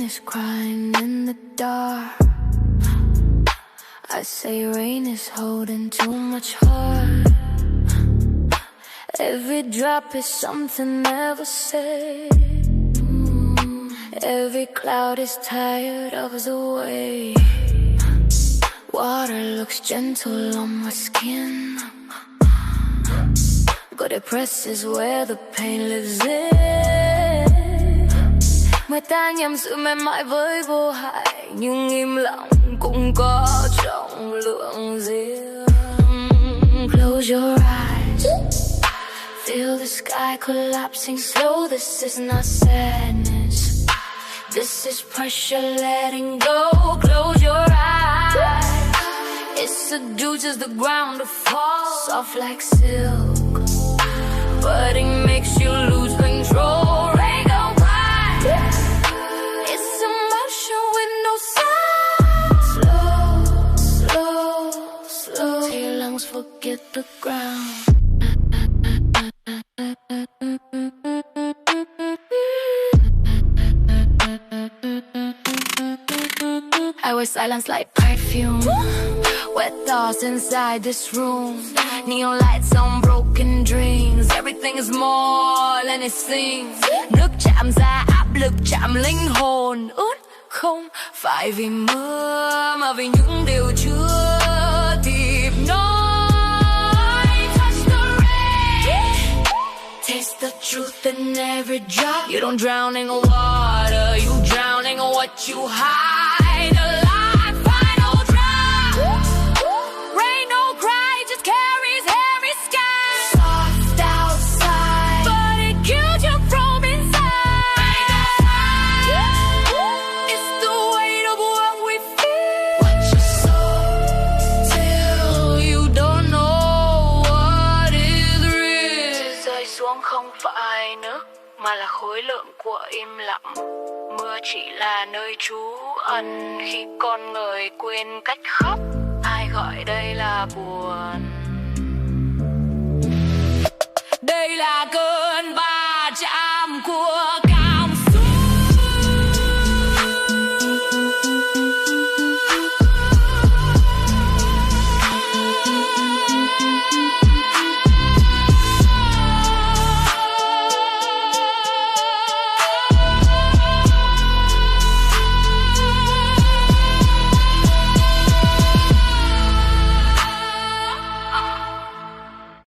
is crying in the dark. I say rain is holding too much heart. Every drop is something never said. Every cloud is tired of the way. Water looks gentle on my skin, but it presses where the pain lives in. Người ta nhầm sự mềm mại với vô hại, nhưng im lặng cũng có trọng lượng riêng. Close your eyes, feel the sky collapsing slow. This is not sadness, this is pressure letting go. Close your eyes, it seduces the ground to fall. Soft like silk, but it makes you lose control. Rain don't cry, it's emotion with no sound. Slow, slow, slow, till your lungs forget the ground. I wear silence like perfume. Wet thoughts inside this room. Neon lights on broken dreams. Everything is more than it seems. Nước chạm ra áp lực chạm linh hồn. Ướt không phải vì mưa, mà vì những điều chưa kịp nói. Touch the rain, taste the truth in every drop. You don't drown in water, you drown in what you hide. Không phải nước, mà là khối lượng của im lặng. Mưa chỉ là nơi trú ẩn khi con người quên cách khóc. Ai gọi đây là buồn? Đây là cơn